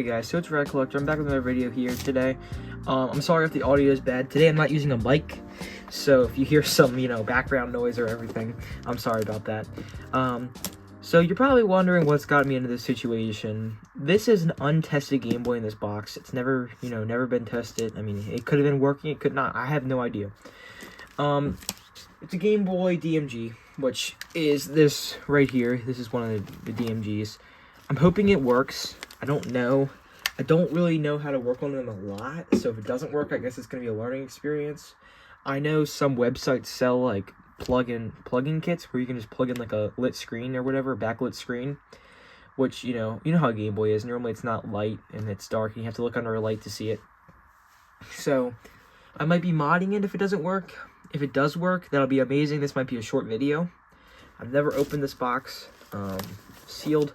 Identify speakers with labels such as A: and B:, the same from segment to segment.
A: Hey guys, so it's Red Collector. I'm back with another video here today. I'm sorry if the audio is bad. Today I'm not using a mic, so if you hear some, background noise or everything, I'm sorry about that. So you're probably wondering what's got me into this situation. This is an untested Game Boy in this box. It's never, never been tested. I mean, it could have been working, it could not. I have no idea. It's a Game Boy DMG, which is this right here. This is one of the DMGs. I'm hoping it works. I don't know. I don't really know how to work on them a lot, so if it doesn't work, I guess it's going to be a learning experience. I know some websites sell, like, plug-in kits where you can just plug in, like, a lit screen or whatever, a backlit screen, which, you know how a Game Boy is. Normally, it's not light, and it's dark, and you have to look under a light to see it. So, I might be modding it if it doesn't work. If it does work, that'll be amazing. This might be a short video. I've never opened this box, sealed.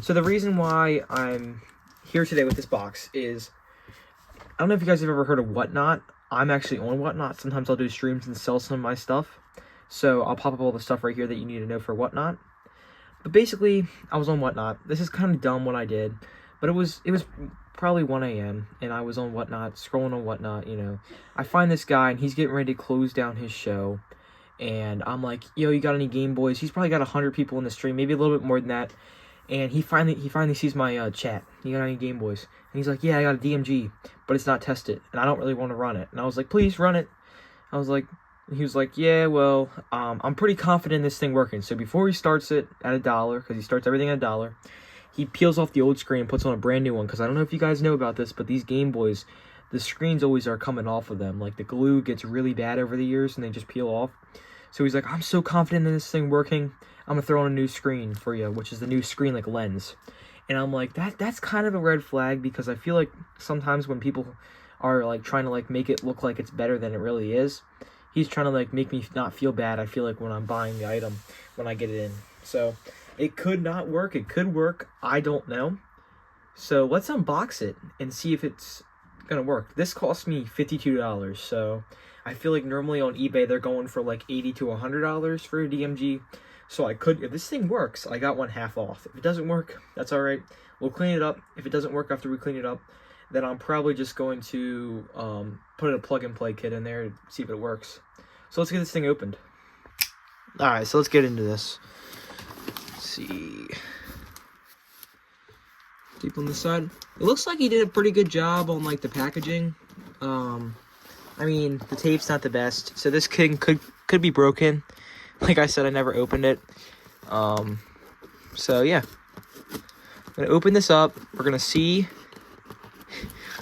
A: So the reason why I'm here today with this box is, I don't know if you guys have ever heard of Whatnot. I'm actually on Whatnot. Sometimes I'll do streams and sell some of my stuff. So I'll pop up all the stuff right here that you need to know for Whatnot. But basically, I was on Whatnot. This is kind of dumb what I did, but it was probably 1 a.m. and I was on Whatnot, scrolling on Whatnot, I find this guy and he's getting ready to close down his show. And I'm like, yo, you got any Game Boys? He's probably got 100 people in the stream, maybe a little bit more than that. And he finally sees my chat. You got any Game Boys? And he's like, yeah, I got a DMG, but it's not tested, and I don't really want to run it. And I was like, please run it. He was like, yeah, well, I'm pretty confident in this thing working. So before he starts it at $1, because he starts everything at $1, he peels off the old screen and puts on a brand new one. Because I don't know if you guys know about this, but these Game Boys, the screens always are coming off of them. Like, the glue gets really bad over the years, and they just peel off. So he's like, I'm so confident in this thing working, I'm gonna throw on a new screen for you, which is the new screen, like, lens. And I'm like, that's kind of a red flag, because I feel like sometimes when people are, like, trying to, like, make it look like it's better than it really is, he's trying to, like, make me not feel bad, I feel like, when I'm buying the item, when I get it in. So, it could not work, it could work, I don't know. So, let's unbox it and see if it's gonna work. This cost me $52, so I feel like normally on eBay they're going for like $80 to $100 for a DMG. So I could, if this thing works, I got one half off. If it doesn't work, that's all right. We'll clean it up. If it doesn't work after we clean it up, then I'm probably just going to put a plug-and-play kit in there to see if it works. So let's get this thing opened. All right, so let's get into this. Let's see. Deep on the side. It looks like he did a pretty good job on, like, the packaging. I mean, the tape's not the best, so this thing could be broken. Like I said, I never opened it. So yeah. I'm gonna open this up. We're gonna see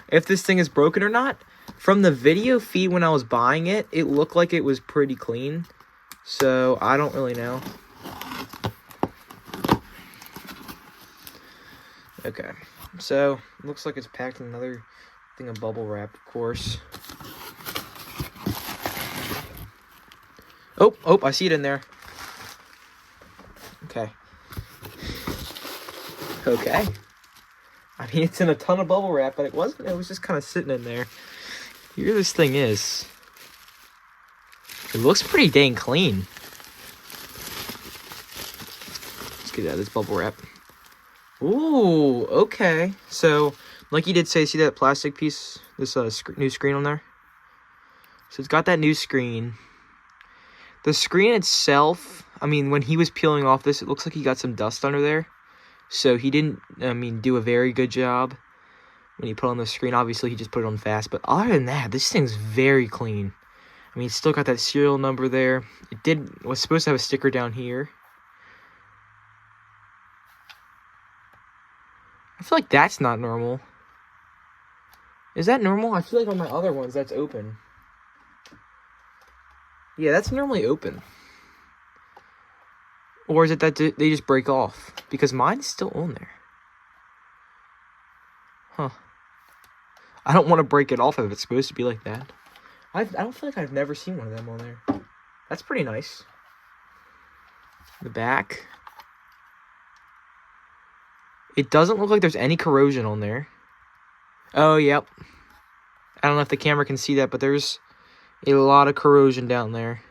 A: if this thing is broken or not. From the video feed when I was buying it, it looked like it was pretty clean. So I don't really know. Okay. So it looks like it's packed in another thing of bubble wrap, of course. Oh, I see it in there. Okay. I mean, it's in a ton of bubble wrap, but it wasn't. It was just kind of sitting in there. Here this thing is. It looks pretty dang clean. Let's get out of this bubble wrap. Ooh, okay. So, like you did say, see that plastic piece? This new screen on there? So it's got that new screen. The screen itself, I mean, when he was peeling off this, it looks like he got some dust under there. So he didn't, do a very good job when he put on the screen. Obviously, he just put it on fast. But other than that, this thing's very clean. I mean, it's still got that serial number there. It was supposed to have a sticker down here. I feel like that's not normal. Is that normal? I feel like on my other ones, that's open. Yeah, that's normally open. Or is it that they just break off? Because mine's still on there. Huh. I don't want to break it off if it's supposed to be like that. I don't feel like I've never seen one of them on there. That's pretty nice. The back. It doesn't look like there's any corrosion on there. Oh, yep. I don't know if the camera can see that, but there's a lot of corrosion down there.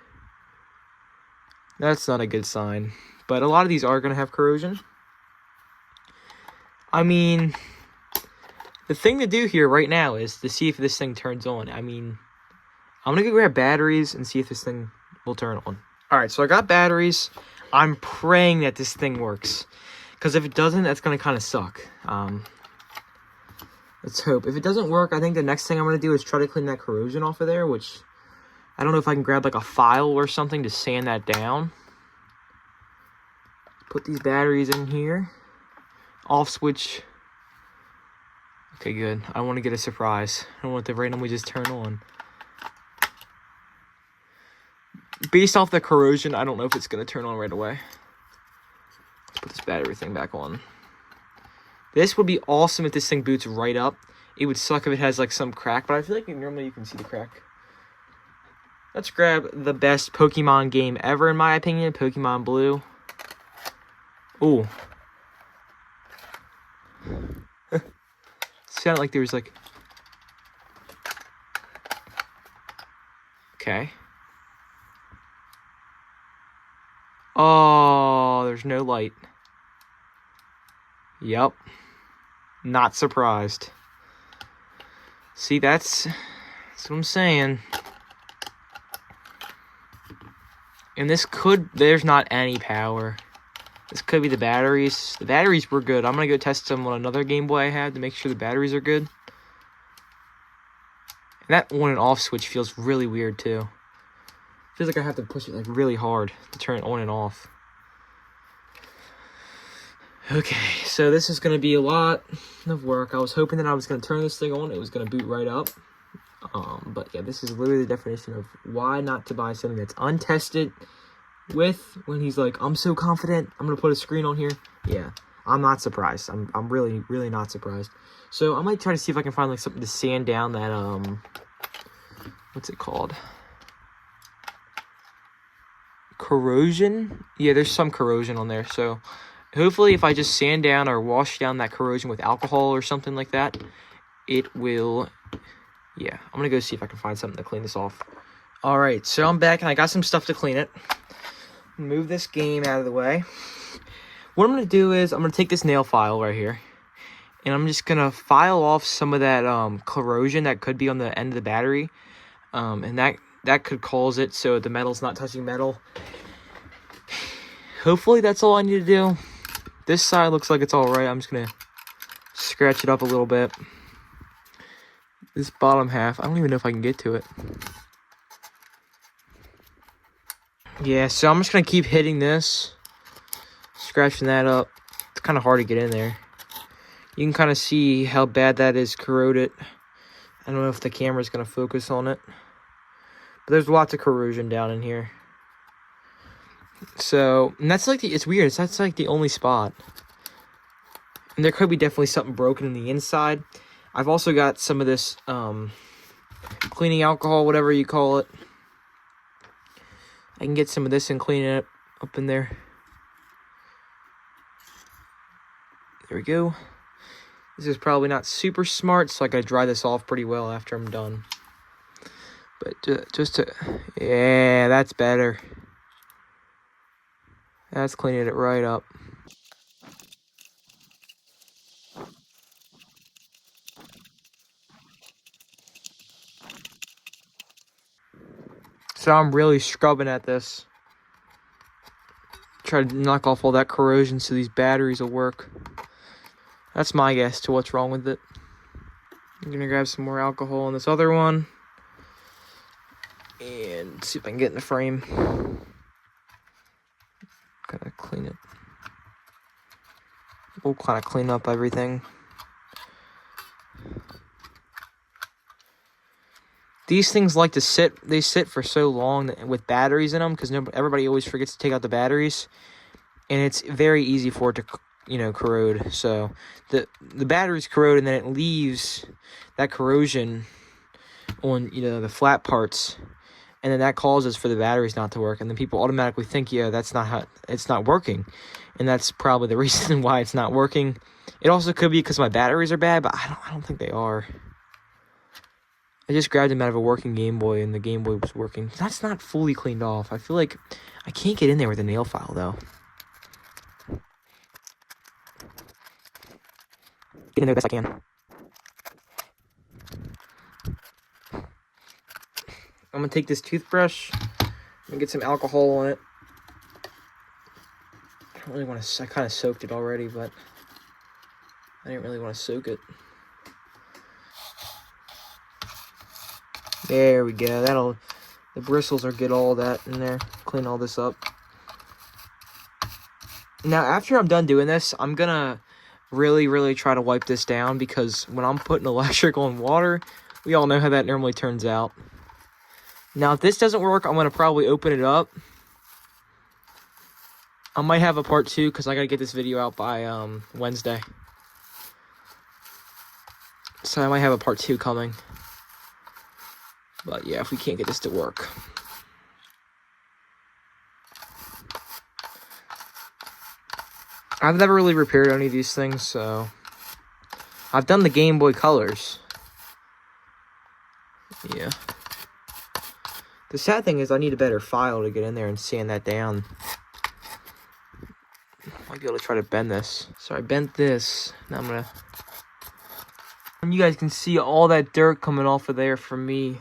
A: That's not a good sign. But a lot of these are going to have corrosion. I mean, the thing to do here right now is to see if this thing turns on. I mean, I'm going to go grab batteries and see if this thing will turn on. Alright, so I got batteries. I'm praying that this thing works. Because if it doesn't, that's going to kind of suck. Let's hope. If it doesn't work, I think the next thing I'm going to do is try to clean that corrosion off of there, which I don't know if I can grab like a file or something to sand that down. Put these batteries in here. Off switch. Okay, good. I want to get a surprise. I don't want it to randomly just turn on. Based off the corrosion, I don't know if it's going to turn on right away. Let's put this battery thing back on. This would be awesome if this thing boots right up. It would suck if it has like some crack, but I feel like normally you can see the crack. Let's grab the best Pokemon game ever, in my opinion, Pokemon Blue. Ooh. Sounded like there was like... Okay. Oh, there's no light. Yep. Not surprised. See, that's what I'm saying. And this could... There's not any power. This could be the batteries. The batteries were good. I'm going to go test them on another Game Boy I had to make sure the batteries are good. And that on and off switch feels really weird too. Feels like I have to push it like really hard to turn it on and off. Okay, so this is going to be a lot of work. I was hoping that I was going to turn this thing on. It was going to boot right up. But yeah, this is literally the definition of why not to buy something that's untested. When he's like, I'm so confident, I'm going to put a screen on here. Yeah, I'm not surprised. I'm really, really not surprised. So I might try to see if I can find like something to sand down that, what's it called? Corrosion? Yeah, there's some corrosion on there. So hopefully if I just sand down or wash down that corrosion with alcohol or something like that, it will, yeah. I'm going to go see if I can find something to clean this off. Alright, so I'm back and I got some stuff to clean it. Move this game out of the way. What I'm going to do is I'm going to take this nail file right here. And I'm just going to file off some of that corrosion that could be on the end of the battery. And that could cause it so the metal's not touching metal. Hopefully that's all I need to do. This side looks like it's alright. I'm just going to scratch it up a little bit. This bottom half, I don't even know if I can get to it. Yeah, so I'm just going to keep hitting this. Scratching that up. It's kind of hard to get in there. You can kind of see how bad that is corroded. I don't know if the camera's going to focus on it. But there's lots of corrosion down in here. So, and that's like it's weird. That's like the only spot. And there could be definitely something broken in the inside. I've also got some of this cleaning alcohol, whatever you call it. I can get some of this and clean it up in there. There we go. This is probably not super smart, so I gotta dry this off pretty well after I'm done. But just to... Yeah, that's better. That's cleaning it right up. So I'm really scrubbing at this. Try to knock off all that corrosion so these batteries will work. That's my guess to what's wrong with it. I'm gonna grab some more alcohol on this other one. And see if I can get in the frame. Kind of clean it. We'll kind of clean up everything. These things like to sit, they sit for so long with batteries in them because everybody always forgets to take out the batteries. And it's very easy for it to, corrode. So the batteries corrode and then it leaves that corrosion on, the flat parts. And then that causes for the batteries not to work. And then people automatically think, yeah, that's not how, it's not working. And that's probably the reason why it's not working. It also could be because my batteries are bad, but I don't think they are. I just grabbed them out of a working Game Boy, and the Game Boy was working. That's not fully cleaned off. I feel like I can't get in there with a nail file, though. Get in there the best I can. I'm gonna take this toothbrush and get some alcohol on it. I don't really want to. I kind of soaked it already, but I didn't really want to soak it. There we go. The bristles will get all that in there. Clean all this up. Now, after I'm done doing this, I'm gonna really try to wipe this down, because when I'm putting electrical in water, we all know how that normally turns out. Now, if this doesn't work, I'm gonna probably open it up. I might have a part 2, because I gotta get this video out by Wednesday. So I might have a part 2 coming. But yeah, if we can't get this to work. I've never really repaired any of these things, so I've done the Game Boy Colors. Yeah. The sad thing is I need a better file to get in there and sand that down. Might be able to try to bend this. So I bent this. Now I'm gonna... And you guys can see all that dirt coming off of there from me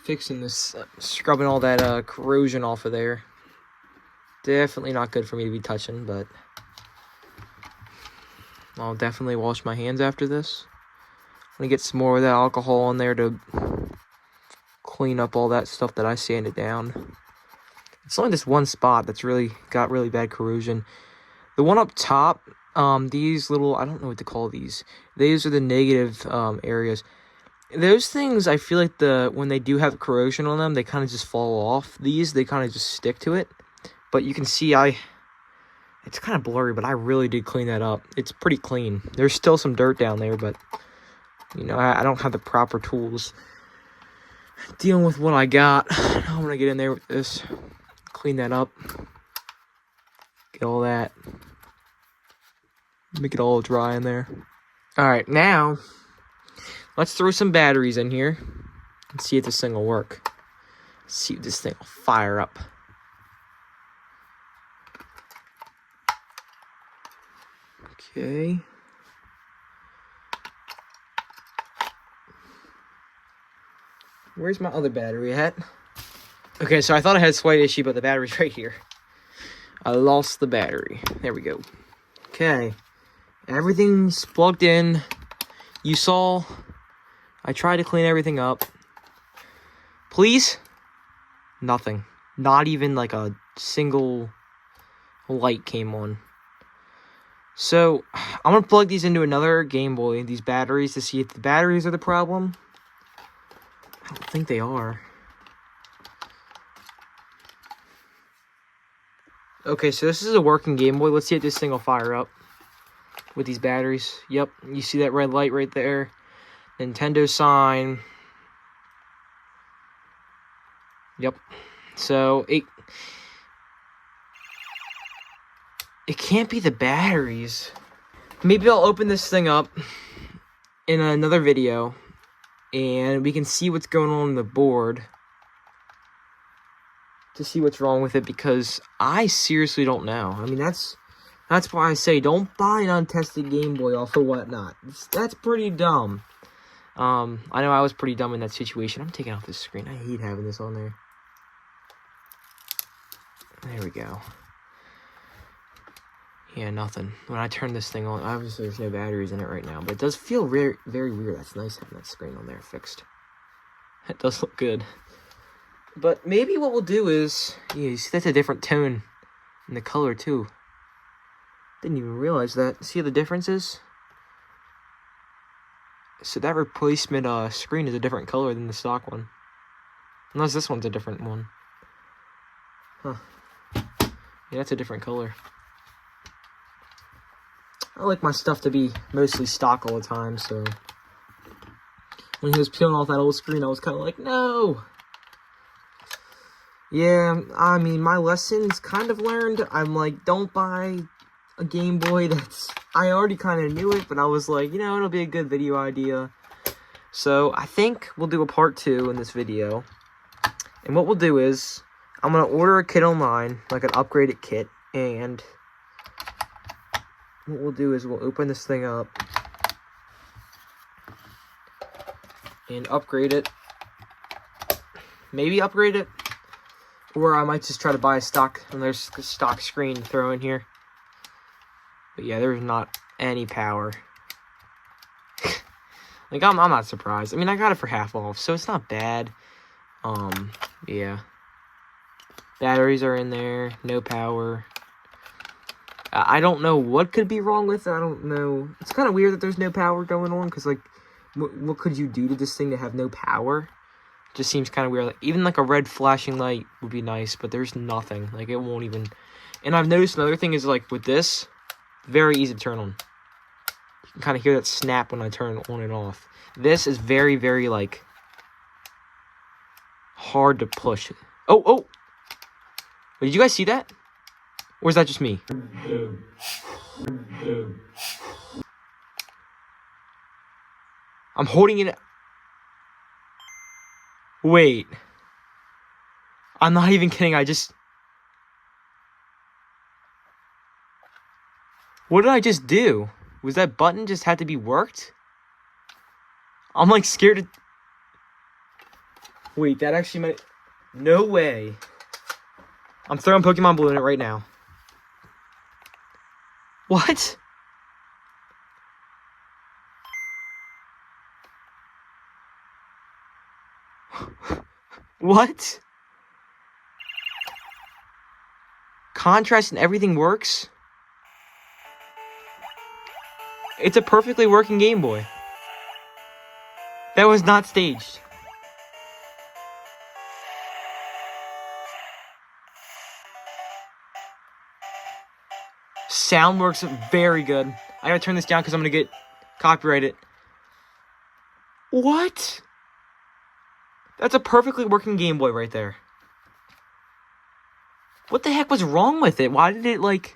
A: fixing this, scrubbing all that corrosion off of there. Definitely not good for me to be touching, but I'll definitely wash my hands after this. I'm gonna get some more of that alcohol in there to clean up all that stuff that I sanded down. It's only this one spot that's got really bad corrosion. The one up top, these little, I don't know what to call these. These are the negative areas. Those things, I feel like when they do have corrosion on them, they kind of just fall off. These, they kind of just stick to it. But you can see it's kind of blurry, but I really did clean that up. It's pretty clean. There's still some dirt down there, but, you know, I don't have the proper tools. Dealing with what I got, I'm going to get in there with this, clean that up, get all that, make it all dry in there. All right, now, let's throw some batteries in here and see if this thing will work. See if this thing will fire up. Okay. Where's my other battery at? Okay, so I thought I had a slight issue, but the battery's right here. I lost the battery. There we go. Okay. Everything's plugged in. You saw I tried to clean everything up. Please? Nothing. Not even like a single light came on. So, I'm going to plug these into another Game Boy, these batteries, to see if the batteries are the problem. I don't think they are. Okay, so this is a working Game Boy. Let's see if this thing will fire up with these batteries. Yep, you see that red light right there? Nintendo sign. Yep. So, it can't be the batteries. Maybe I'll open this thing up in another video and we can see what's going on the board to see what's wrong with it, because I seriously don't know. I mean, that's why I say don't buy an untested Game Boy off or whatnot. That's pretty dumb. I know I was pretty dumb in that situation. I'm taking off this screen. I hate having this on there. There we go. Yeah, nothing. When I turn this thing on, obviously there's no batteries in it right now, but it does feel very, very weird. That's nice having that screen on there fixed. It does look good. But maybe what we'll do is, yeah, you see that's a different tone in the color too. Didn't even realize that. See the differences? So that replacement screen is a different color than the stock one. Unless this one's a different one. Huh. Yeah, that's a different color. I like my stuff to be mostly stock all the time, so when he was peeling off that old screen, I was kind of like, no! Yeah, I mean, my lesson's kind of learned. I'm like, don't buy a Game Boy that's... I already kind of knew it, but I was like, you know, it'll be a good video idea. So, I think we'll do a part 2 in this video. And what we'll do is, I'm going to order a kit online, like an upgraded kit, and what we'll do is we'll open this thing up and upgrade it maybe upgrade it. Or I might just try to buy a stock, and there's a stock screen to throw in here. But yeah, there's not any power. Like, I'm not surprised. I mean, I got it for half off, so it's not bad. Yeah. Batteries are in there, no power. I don't know what could be wrong with it. I don't know. It's kind of weird that there's no power going on, because, like, what could you do to this thing to have no power? It just seems kind of weird. Like, even, like, a red flashing light would be nice, but there's nothing. Like, it won't even... And I've noticed another thing is, like, with this, very easy to turn on. You can kind of hear that snap when I turn it on and off. This is very, very, like, hard to push. Oh! Did you guys see that? Or is that just me? I'm holding it. Wait. I'm not even kidding. What did I just do? Was that button just had to be worked? I'm like scared to... Wait, that actually might... No way. I'm throwing Pokemon Blue in it right now. What? What? Contrast and everything works? It's a perfectly working Game Boy. That was not staged. Sound works very good. I gotta turn this down because I'm gonna get copyrighted. What? That's a perfectly working Game Boy right there. What the heck was wrong with it? Why did it, like...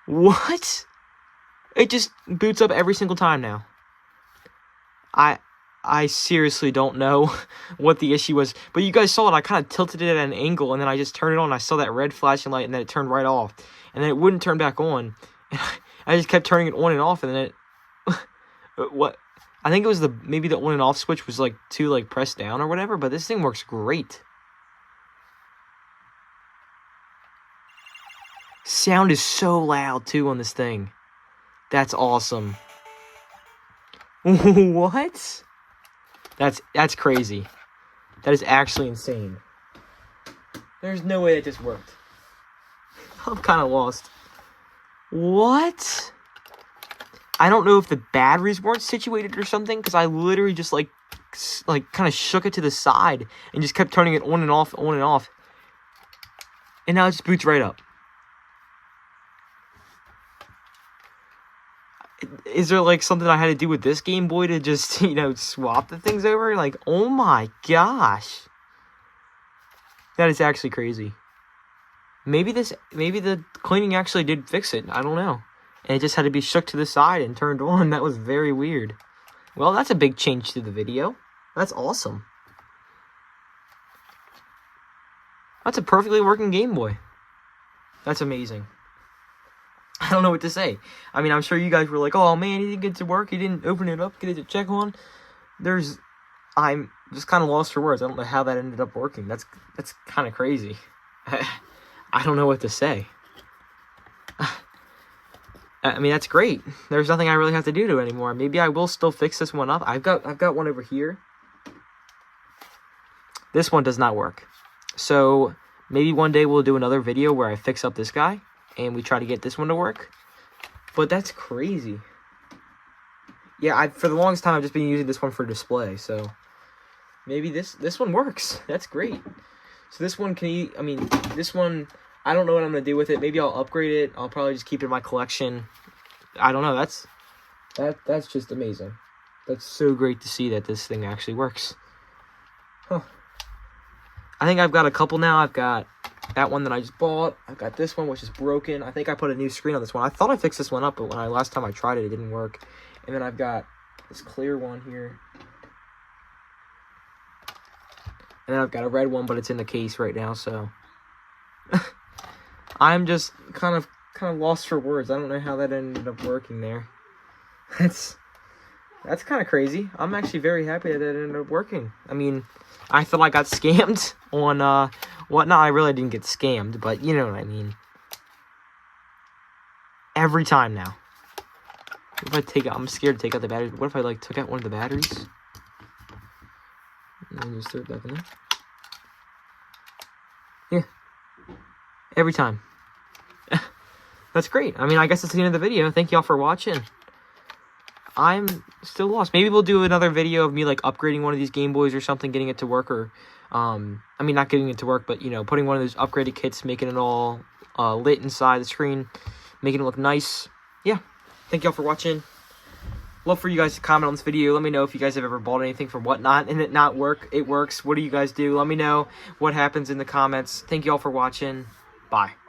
A: What? It just boots up every single time now. I seriously don't know what the issue was. But you guys saw it. I kind of tilted it at an angle, and then I just turned it on. I saw that red flashing light, and then it turned right off. And then it wouldn't turn back on. And I just kept turning it on and off, and then it... What? I think it was maybe the on and off switch was, like, too, like, pressed down or whatever. But this thing works great. Sound is so loud, too, on this thing. That's awesome. What? That's crazy. That is actually insane. There's no way that just worked. I'm kind of lost. What? I don't know if the batteries weren't situated or something, because I literally just, like kind of shook it to the side and just kept turning it on and off, on and off. And now it just boots right up. Is there, like, something I had to do with this Game Boy to just, you know, swap the things over? Like, oh my gosh. That is actually crazy. Maybe the cleaning actually did fix it. I don't know. And it just had to be shook to the side and turned on. That was very weird. Well, that's a big change to the video. That's awesome. That's a perfectly working Game Boy. That's amazing. I don't know what to say. I mean, I'm sure you guys were like, oh man, he didn't get to work, he didn't open it up, get it to check on. I'm just kind of lost for words. I don't know how that ended up working. That's kind of crazy. I don't know what to say. I mean, that's great. There's nothing I really have to do to it anymore. Maybe I will still fix this one up. I've got one over here. This one does not work. So maybe one day we'll do another video where I fix up this guy and we try to get this one to work. But that's crazy. Yeah, for the longest time I've just been using this one for display, so maybe this one works. That's great. So this one this one, I don't know what I'm gonna do with it. Maybe I'll upgrade it. I'll probably just keep it in my collection. I don't know. That's just amazing. That's so great to see that this thing actually works. Huh. I think I've got a couple now. I've got that one that I just bought. I've got this one, which is broken. I think I put a new screen on this one. I thought I fixed this one up, but last time I tried it, it didn't work. And then I've got this clear one here. And then I've got a red one, but it's in the case right now, so... I'm just kind of lost for words. I don't know how that ended up working there. That's kind of crazy. I'm actually very happy that it ended up working. I mean, I thought I got scammed on whatnot. I really didn't get scammed, but you know what I mean. Every time now. If I take out, I'm scared to take out the batteries. What if I like took out one of the batteries? And then just throw it back in there. Yeah. Every time. That's great. I mean, I guess that's the end of the video. Thank y'all for watching. I'm still lost. Maybe we'll do another video of me, like, upgrading one of these Game Boys or something, getting it to work, or, I mean, not getting it to work, but, you know, putting one of those upgraded kits, making it all lit inside the screen, making it look nice. Yeah. Thank y'all for watching. Love for you guys to comment on this video. Let me know if you guys have ever bought anything from Whatnot and it not work. It works. What do you guys do? Let me know what happens in the comments. Thank y'all for watching. Bye.